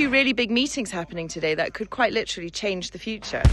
two really big meetings happening today that could quite literally change the future.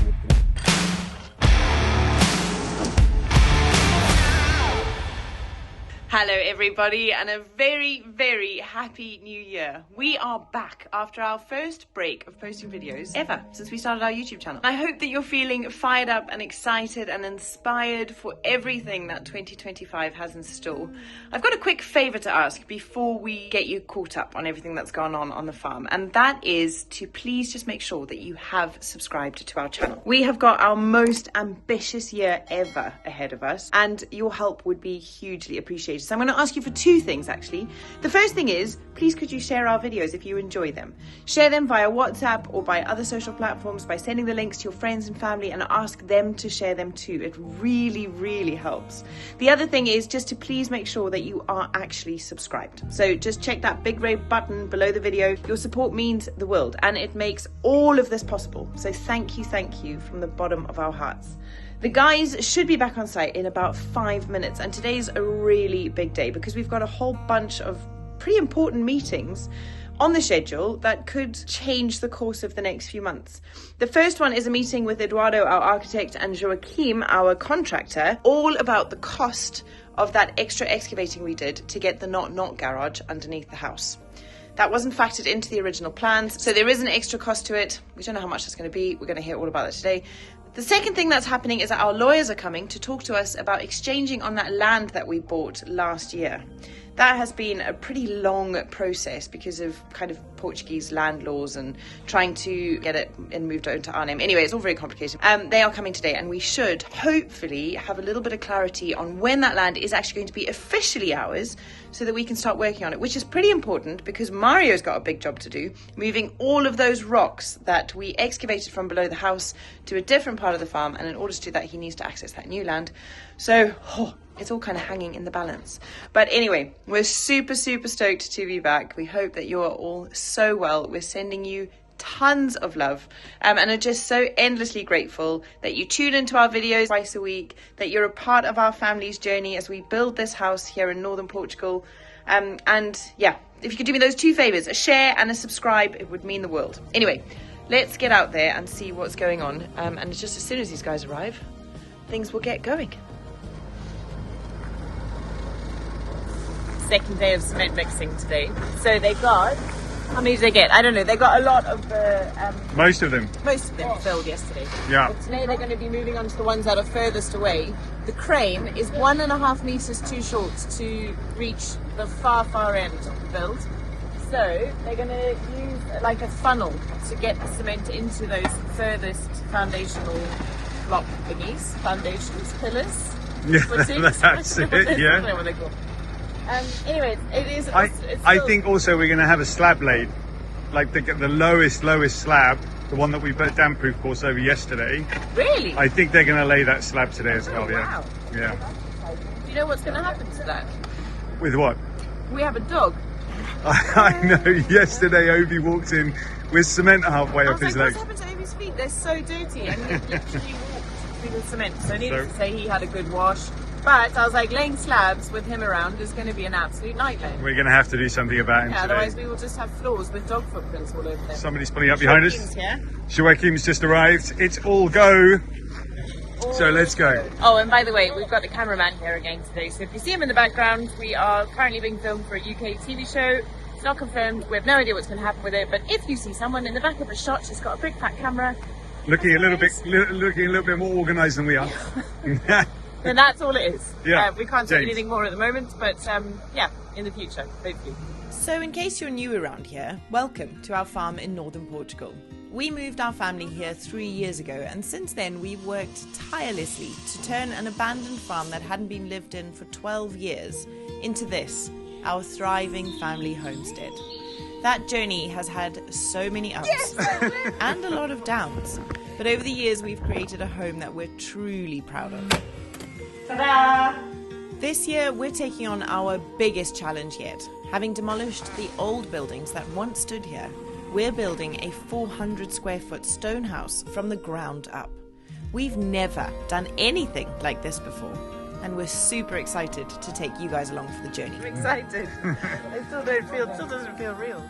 Hello everybody, and a very, very happy new year. We are back after our first break of posting videos ever since we started our YouTube channel. I hope that you're feeling fired up and excited and inspired for everything that 2025 has in store. I've got a quick favor to ask before we get you caught up on everything that's gone on the farm, and that is to please just make sure that you have subscribed to our channel. We have got our most ambitious year ever ahead of us, and your help would be hugely appreciated. So I'm going to ask you for two things actually. The first thing is, please could you share our videos if you enjoy them. Share them via WhatsApp or by other social platforms by sending the links to your friends and family, and ask them to share them too. It really, really helps. The other thing is just to please make sure that you are actually subscribed. So just check that big red button below the video. Your support means the world and it makes all of this possible. So thank you from the bottom of our hearts. The guys should be back on site in about 5 minutes, and today's a really big day because we've got a whole bunch of pretty important meetings on the schedule that could change the course of the next few months. The first one is a meeting with Eduardo, our architect, and Joaquim, our contractor, all about the cost of that extra excavating we did to get the not garage underneath the house. That wasn't factored into the original plans, so there is an extra cost to it. We don't know how much that's going to be. We're going to hear all about that today. The second thing that's happening is that our lawyers are coming to talk to us about exchanging on that land that we bought last year. That has been a pretty long process because of kind of Portuguese land laws and trying to get it and moved into our name. Anyway, it's all very complicated. They are coming today, and we should hopefully have a little bit of clarity on when that land is actually going to be officially ours so that we can start working on it, which is pretty important because Mario's got a big job to do, moving all of those rocks that we excavated from below the house to a different part of the farm, and in order to do that, he needs to access that new land. So, it's all kind of hanging in the balance. But anyway, we're super stoked to be back. We hope that you're all so well. We're sending you tons of love and are just so endlessly grateful that you tune into our videos twice a week, that you're a part of our family's journey as we build this house here in Northern Portugal. And yeah, if you could do me those two favors, a share and a subscribe, it would mean the world. Anyway, let's get out there and see what's going on. And just as soon as these guys arrive, things will get going. Second day of cement mixing today. So they got, how many did they get? I don't know. They got a lot of the... Most of them filled yesterday. Yeah. But today they're going to be moving on to the ones that are furthest away. The crane is 1.5 meters too short to reach the far end of the build. So they're going to use like a funnel to get the cement into those furthest foundational block thingies, foundations, pillars. Yeah, that's it, yeah. I don't know what they're called. Anyway, it is. I think also we're going to have a slab laid, like the lowest slab, the one that we put damp-proof course over yesterday. Really? I think they're going to lay that slab today as well. Yeah. Wow. Yeah. Do you know what's going to happen to that? With what? We have a dog. I know. Yesterday, Obi walked in with cement halfway up his legs. What's happened to Obi's feet? They're so dirty, and he literally walked through the cement. So needless to say, he had a good wash. But I was like, laying slabs with him around is going to be an absolute nightmare. We're going to have to do something about him today. Otherwise we will just have floors with dog footprints all over them. Somebody's pulling up behind us. Here. Joaquim's just arrived. It's all go. So let's go. Oh, and by the way, we've got the cameraman here again today. So if you see him in the background, we are currently being filmed for a UK TV show. It's not confirmed. We have no idea what's going to happen with it. But if you see someone in the back of the shot, she's got a big fat camera. Looking a little bit more organised than we are. And that's all it is. Yeah, we can't do anything more at the moment, but yeah, in the future, hopefully. So in case you're new around here, welcome to our farm in Northern Portugal. We moved our family here 3 years ago, and since then we've worked tirelessly to turn an abandoned farm that hadn't been lived in for 12 years into this, our thriving family homestead. That journey has had so many ups and a lot of downs, but over the years we've created a home that we're truly proud of. Ta-da! This year we're taking on our biggest challenge yet. Having demolished the old buildings that once stood here, we're building a 400 square foot stone house from the ground up. We've never done anything like this before, and we're super excited to take you guys along for the journey. I'm excited. It still doesn't feel real.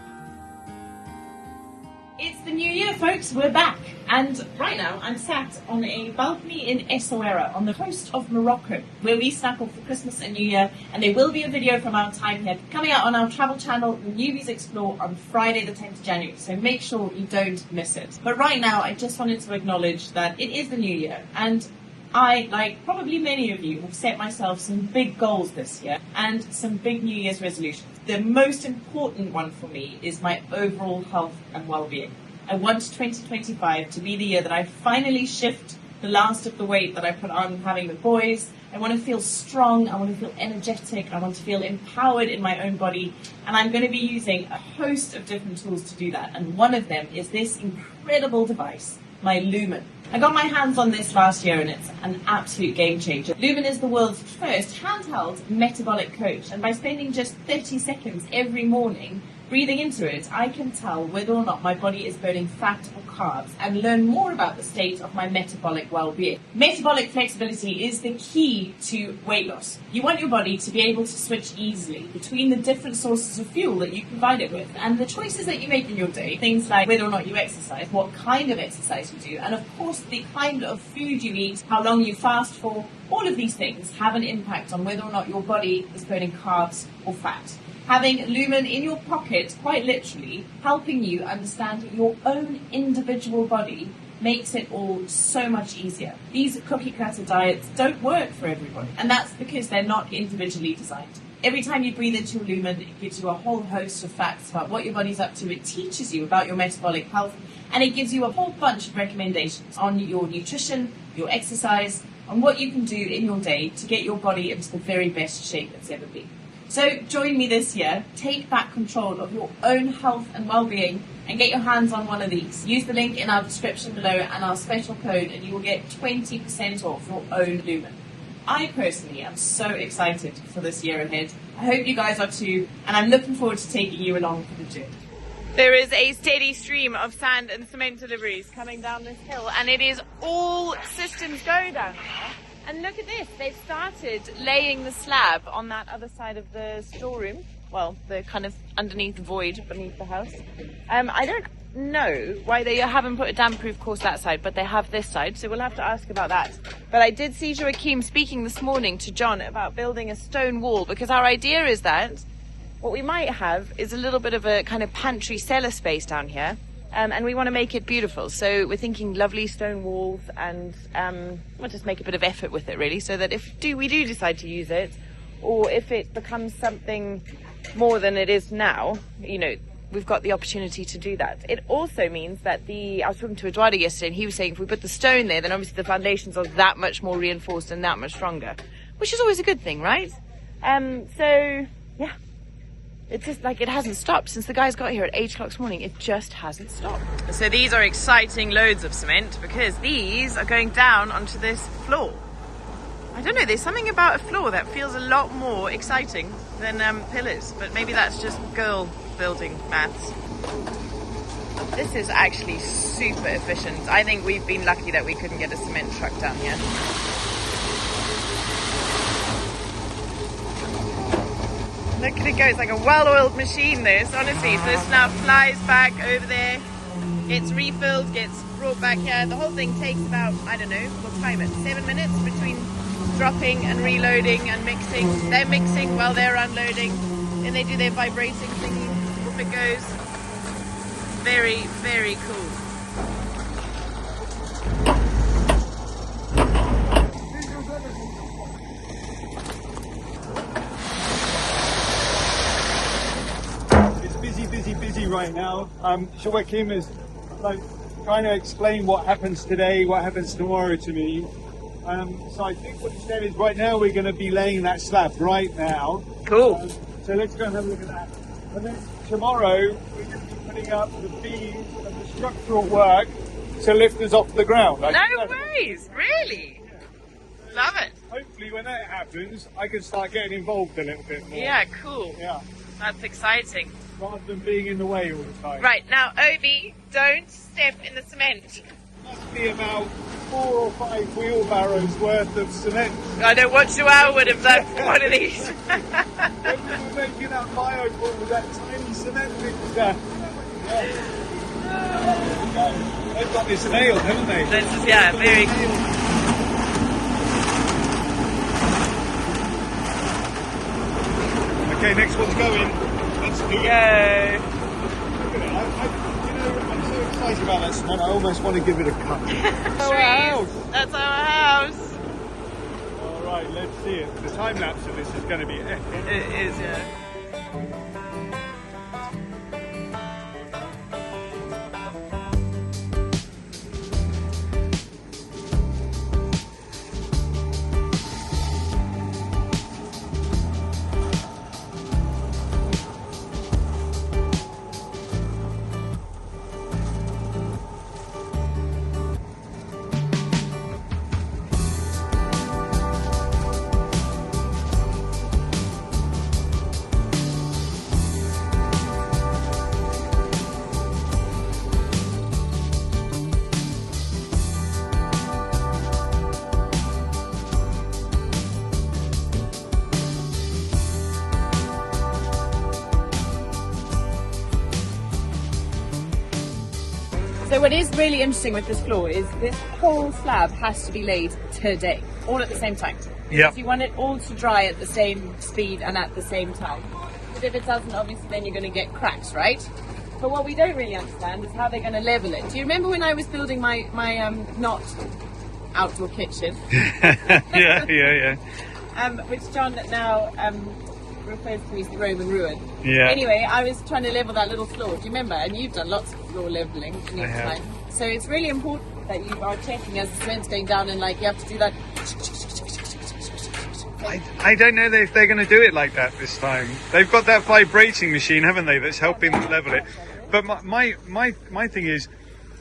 the new year, folks. We're back. And right now, I'm sat on a balcony in Essaouira on the coast of Morocco, where we snap off for Christmas and New Year. And there will be a video from our time here coming out on our travel channel, The Newbys Explore, on Friday the 10th of January. So make sure you don't miss it. But right now, I just wanted to acknowledge that it is the new year. And I, like probably many of you, have set myself some big goals this year and some big New Year's resolutions. The most important one for me is my overall health and well-being. I want 2025 to be the year that I finally shift the last of the weight that I put on having the boys. I want to feel strong, I want to feel energetic, I want to feel empowered in my own body, and I'm going to be using a host of different tools to do that. And one of them is this incredible device, my Lumen. I got my hands on this last year and it's an absolute game changer. Lumen is the world's first handheld metabolic coach, and by spending just 30 seconds every morning breathing into it, I can tell whether or not my body is burning fat or carbs and learn more about the state of my metabolic well-being. Metabolic flexibility is the key to weight loss. You want your body to be able to switch easily between the different sources of fuel that you provide it with and the choices that you make in your day. Things like whether or not you exercise, what kind of exercise you do, and of course the kind of food you eat, how long you fast for. All of these things have an impact on whether or not your body is burning carbs or fat. Having Lumen in your pocket, quite literally, helping you understand your own individual body makes it all so much easier. These cookie-cutter diets don't work for everybody, and that's because they're not individually designed. Every time you breathe into your Lumen, it gives you a whole host of facts about what your body's up to. It teaches you about your metabolic health, and it gives you a whole bunch of recommendations on your nutrition, your exercise, and what you can do in your day to get your body into the very best shape it's ever been. So join me this year, take back control of your own health and well-being, and get your hands on one of these. Use the link in our description below and our special code, and you will get 20% off your own Lumen. I personally am so excited for this year ahead. I hope you guys are too, and I'm looking forward to taking you along for the journey. There is a steady stream of sand and cement deliveries coming down this hill, and it is all systems go down here. And look at this, they've started laying the slab on that other side of the storeroom. Well, the kind of underneath the void beneath the house. I don't know why they haven't put a damp-proof course that side, but they have this side, so we'll have to ask about that. But I did see Joachim speaking this morning to John about building a stone wall, because our idea is that what we might have is a little bit of a kind of pantry cellar space down here. And we want to make it beautiful, so we're thinking lovely stone walls, and we'll just make a bit of effort with it really, so that if we do decide to use it, or if it becomes something more than it is now, you know, we've got the opportunity to do that. It also means that I was talking to Eduardo yesterday, and he was saying if we put the stone there, then obviously the foundations are that much more reinforced and that much stronger, which is always a good thing, right? So yeah. It's just like it hasn't stopped since the guys got here at 8 o'clock this morning. It just hasn't stopped. So these are exciting loads of cement, because these are going down onto this floor. I don't know, there's something about a floor that feels a lot more exciting than pillars, but maybe that's just girl building maths. This is actually super efficient. I think we've been lucky that we couldn't get a cement truck down here. Look at it go, it's like a well-oiled machine this, honestly. So this now flies back over there, gets refilled, gets brought back here. The whole thing takes about, I don't know, what time it? 7 minutes between dropping and reloading and mixing. They're mixing while they're unloading. Then they do their vibrating thingy, off it goes. Very, very cool. Busy right now. Joachim is like trying to explain what happens today, what happens tomorrow to me. So I think what he said is right now we're going to be laying that slab right now. Cool. So let's go and have a look at that. And then tomorrow we're going to be putting up the beams and the structural work to lift us off the ground. No worries, really? Yeah. Love it. Hopefully when that happens, I can start getting involved a little bit more. Yeah, cool. Yeah. That's exciting. Rather than being in the way all the time. Right, now Obi, don't step in the cement. Must be about 4 or 5 wheelbarrows worth of cement. I know what Joao would have done for one of these. When we were making that bio with that tiny cement mixer. Yeah. They've got this nailed, haven't they? This is, yeah, very cool. Okay, next one's going. Let's do it. Go. I'm so excited about that cement. I almost want to give it a cut. Our house. That's our house. All right, let's see it. The time lapse of this is going to be epic. It is, yeah. So what is really interesting with this floor is this whole slab has to be laid today, all at the same time. Yeah. You want it all to dry at the same speed and at the same time. Because if it doesn't, obviously then you're going to get cracks, right? But what we don't really understand is how they're going to level it. Do you remember when I was building my not outdoor kitchen? yeah. Which John now refers to as the Roman ruin. Yeah. Anyway, I was trying to level that little floor. Do you remember? And you've done lots of floor leveling in your time. So it's really important that you are checking as the cement's going down, and like you have to do that. I don't know if they're going to do it like that this time. They've got that vibrating machine, haven't they, that's helping level it. But my thing is,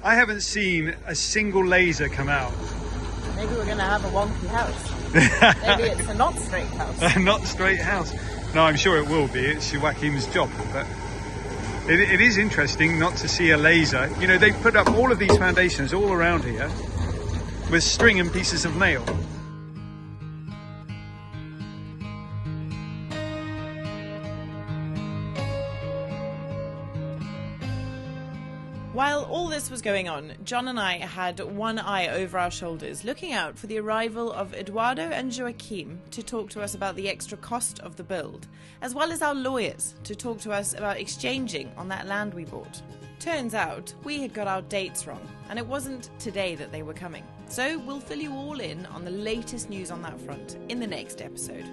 I haven't seen a single laser come out. Maybe we're going to have a wonky house. Maybe it's a not straight house. A not straight house. No, I'm sure it will be. It's Joachim's job. But it is interesting not to see a laser. You know, they put up all of these foundations all around here with string and pieces of nail. While all this was going on, John and I had one eye over our shoulders, looking out for the arrival of Eduardo and Joachim to talk to us about the extra cost of the build, as well as our lawyers to talk to us about exchanging on that land we bought. Turns out, we had got our dates wrong, and it wasn't today that they were coming. So we'll fill you all in on the latest news on that front in the next episode.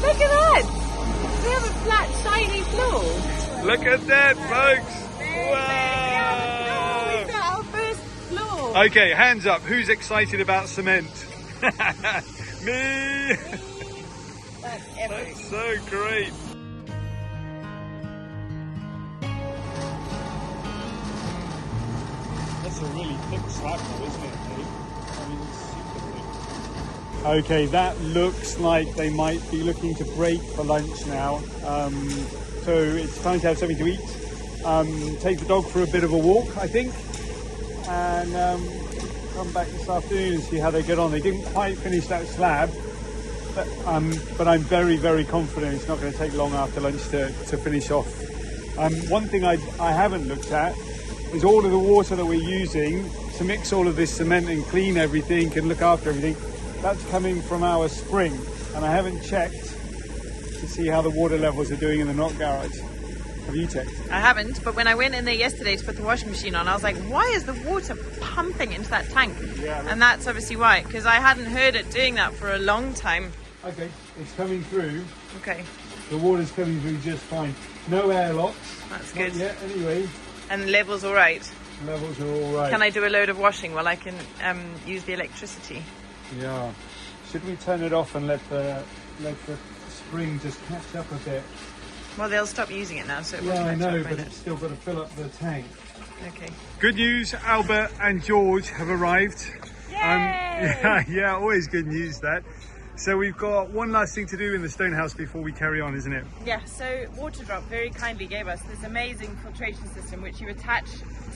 Look at that! We have a flat, shiny floor. Look at that, folks! Wow! We got our first floor. Okay, hands up. Who's excited about cement? Me! That's epic. That's so great. That's a really thick slab though, isn't it, Dave? I mean, it's super thick. Okay, that looks like they might be looking to break for lunch now. So it's time to have something to eat. Take the dog for a bit of a walk, I think. And come back this afternoon and see how they get on. They didn't quite finish that slab. But I'm very, very confident it's not going to take long after lunch to finish off. One thing I haven't looked at is all of the water that we're using to mix all of this cement and clean everything and look after everything. That's coming from our spring, and I haven't checked to see how the water levels are doing in the Knott garage. Have you checked? I haven't, but when I went in there yesterday to put the washing machine on, I was like, why is the water pumping into that tank? Yeah. And that's obviously why, because I hadn't heard it doing that for a long time. Okay, it's coming through. Okay. The water's coming through just fine. No airlocks. That's good. Not yet, anyway. And the level's all right. Levels are all right. Can I do a load of washing while I can use the electricity? Yeah. Should we turn it off and let the spring just catch up a bit? Well, they'll stop using it now, so it Yeah, won't I know, stop, but won't it's still got to fill up the tank. Okay. Good news, Albert and George have arrived. Yeah, always good news that. So we've got one last thing to do in the stone house before we carry on, isn't it? Yeah, so Waterdrop very kindly gave us this amazing filtration system which you attach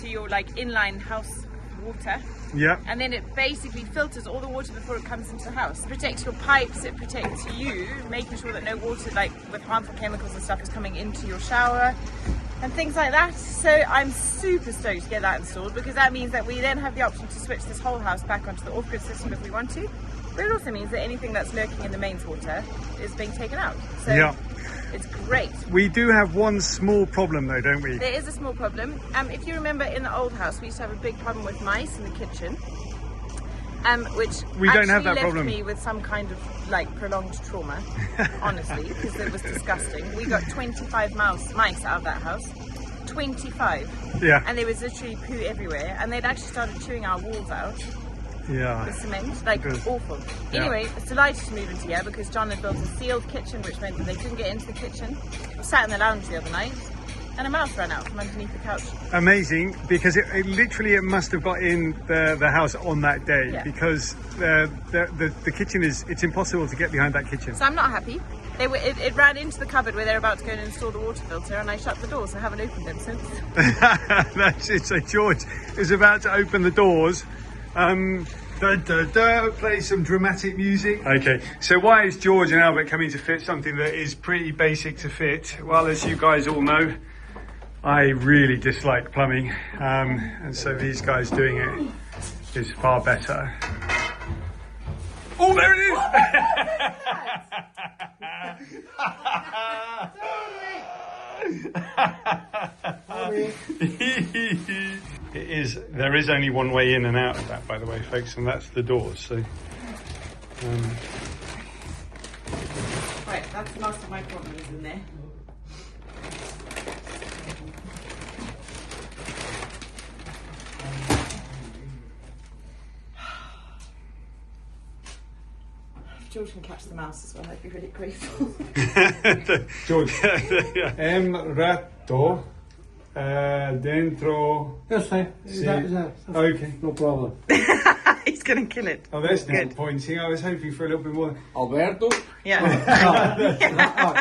to your like inline house water. Yeah. And then it basically filters all the water before it comes into the house. It protects your pipes, it protects you, making sure that no water like with harmful chemicals and stuff is coming into your shower and things like that. So I'm super stoked to get that installed, because that means that we then have the option to switch this whole house back onto the off-grid system if we want to. But it also means that anything that's lurking in the mains water is being taken out. So yeah. It's great. We do have one small problem though, don't we? There is a small problem. If you remember in the old house, we used to have a big problem with mice in the kitchen. Which we don't have that left problem. me with some kind of like prolonged trauma, honestly, because it was disgusting. We got 25 mice out of that house. 25. Yeah. And there was literally poo everywhere, and they'd actually started chewing our walls out. Yeah. The cement, like awful. Yeah. Anyway, I was delighted to move into here because John had built a sealed kitchen, which meant that they couldn't get into the kitchen. We sat in the lounge the other night, and a mouse ran out from underneath the couch. Amazing, because it literally it must have got in the house on that day, Yeah. because the kitchen it's impossible to get behind that kitchen. So I'm not happy. It ran into the cupboard where they're about to go and install the water filter, and I shut the doors, so I haven't opened them since. That's it. So George is about to open the doors. Play some dramatic music. Okay, so why is George and Albert coming to fit something that is pretty basic to fit? Well, as you guys all know, I really dislike plumbing, and so these guys doing it is far better. Oh, there it is! There is only one way in and out of that, by the way, folks, and that's the doors. So, Right, that's the last of my problems in there. If George can catch the mouse as well, I'd be really grateful. George, ratto dentro. Yes, sir. Is that, Okay, no problem. He's going to kill it. Oh, there's no Good. pointing. I was hoping for a little bit more. Alberto? Yeah.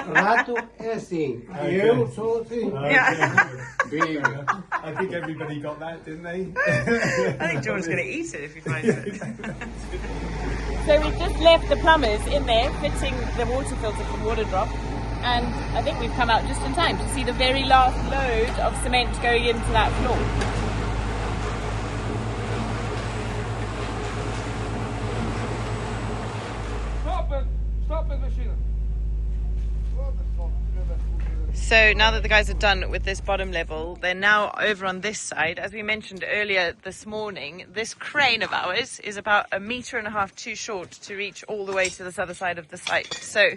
Rato é assim. Eu sou assim. Yeah. I think everybody got that, didn't they? I think George's going to eat it if he finds it. So we've just left the plumbers in there fitting the water filter from Waterdrop, and I think we've come out just in time to see the very last load of cement going into that floor. Stop it, machine. So now that the guys are done with this bottom level, they're now over on this side. As we mentioned earlier this morning, this crane of ours is about 1.5 meters too short to reach all the way to this other side of the site. So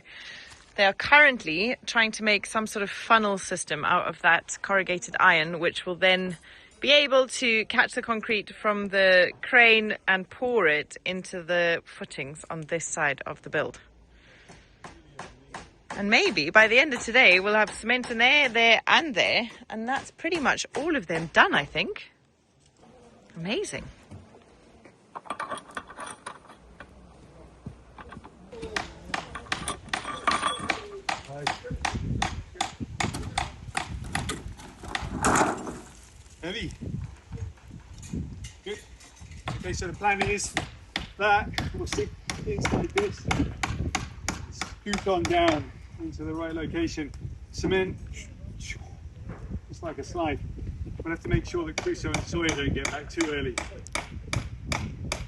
they are currently trying to make some sort of funnel system out of that corrugated iron, which will then be able to catch the concrete from the crane and pour it into the footings on this side of the build. And maybe by the end of today, we'll have cement in there, there and there. And that's pretty much all of them done, I think. Amazing. Heavy. Good. Okay, so the plan is that we'll stick things like this, scoot on down into the right location. Cement, it's like a slide. We'll have to make sure that Crusoe and Sawyer don't get back too early.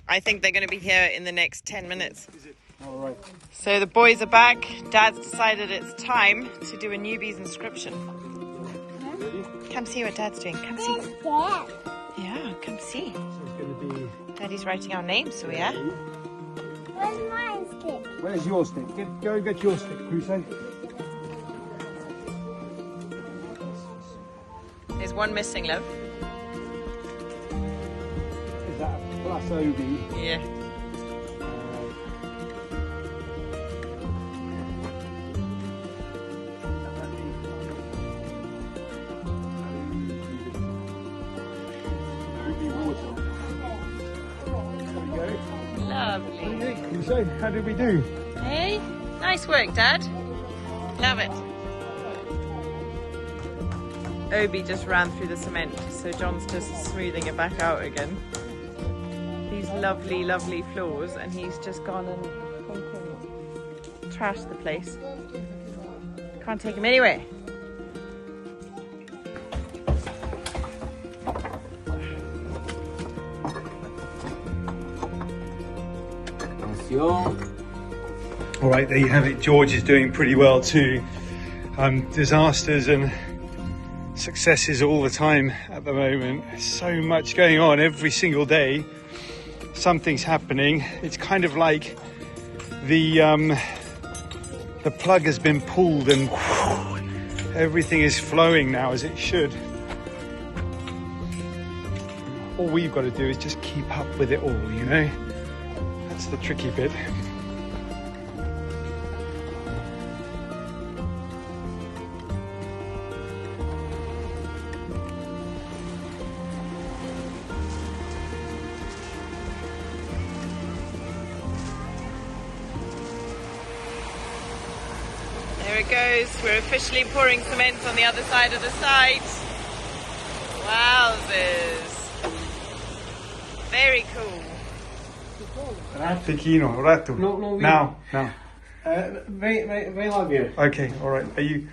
I think they're going to be here in the next 10 minutes. Is it? All right. So the boys are back. Dad's decided it's time to do a newbies inscription. Come see what Dad's doing. Come see. Yeah, come see. So it's going to be... Daddy's writing our names, so yeah. Where's my stick? Where's your stick? Go and get your stick, Crusoe. There's one missing, love. Is that a plus OB? Yeah. Crusoe? How did we do? Hey, nice work, Dad. Love it. Obi just ran through the cement, so John's just smoothing it back out again. These lovely, lovely floors, and he's just gone and trashed the place. Can't take him anywhere. All right, there you have it. George is doing pretty well too. Disasters and successes all the time at the moment. So much going on every single day. Something's happening. It's kind of like the plug has been pulled and everything is flowing now as it should. All we've got to do is just keep up with it all, you know? That's the tricky bit. There it goes. We're officially pouring cement on the other side of the site. Wowzers. Very cool. Pequeno, rato. No, Now. Vem lá ver. Okay, all right. Are you?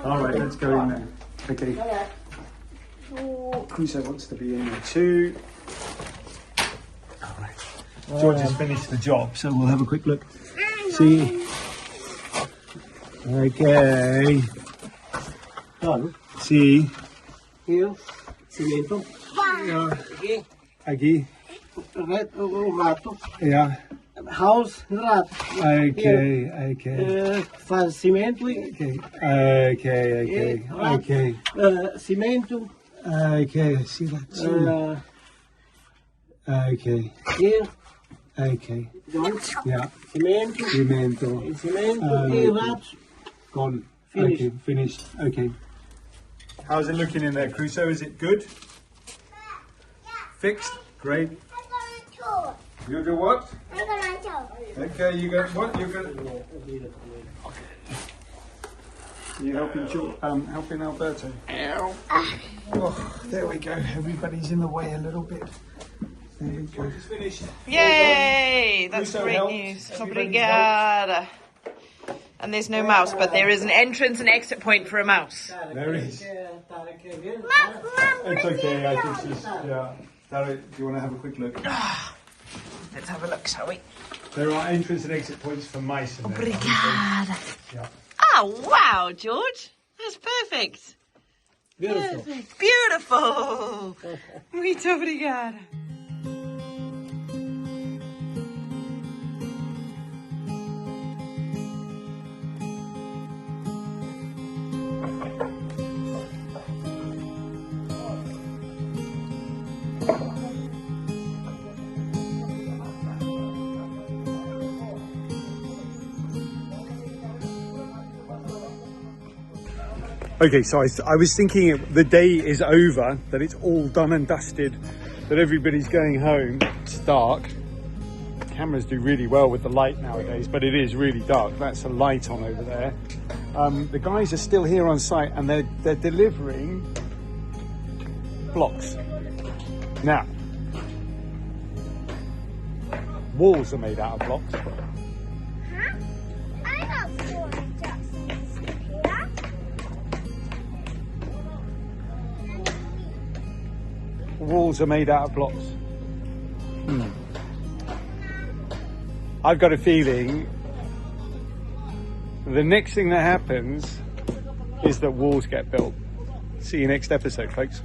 All right, let's go in there. Okay. Crusoe wants to be in there too. All right. George has finished the job, so we'll have a quick look. See. Okay. See. Here, cimento. Aqui. O rato. Yeah. House, rato. Okay. Faz cimento. Okay. Cimento. Okay, I see that too. Okay. Here, Okay. don't. Yeah. Cimento. Cimento. Cimento e rato. Gone. Finished. Okay, finished. Okay. How's it looking in there, Crusoe? Is it good? Fixed? Great. You do what? Okay, you go what? You go. You helping Alberto? Oh, there we go. Everybody's in the way a little bit. There you go. It's finished. Yay! That's Crusoe great helped. news. Everybody's Obrigada. And there's no mouse, but there is an entrance and exit point for a mouse. There is. It's okay. I think she's. Yeah. Darren, do you want to have a quick look? Let's have a look, shall we? There are entrance and exit points for mice in there. Obrigada. Yeah. Oh, wow, George. That's perfect. Beautiful. Perfect. Beautiful. Muito obrigada. Okay, so I was thinking the day is over, that it's all done and dusted, that everybody's going home. It's dark. Cameras do really well with the light nowadays, but it is really dark. That's a light on over there. The guys are still here on site and they're delivering blocks. Now, walls are made out of blocks. Walls are made out of blocks. I've got a feeling the next thing that happens is that walls get built. See you next episode, folks.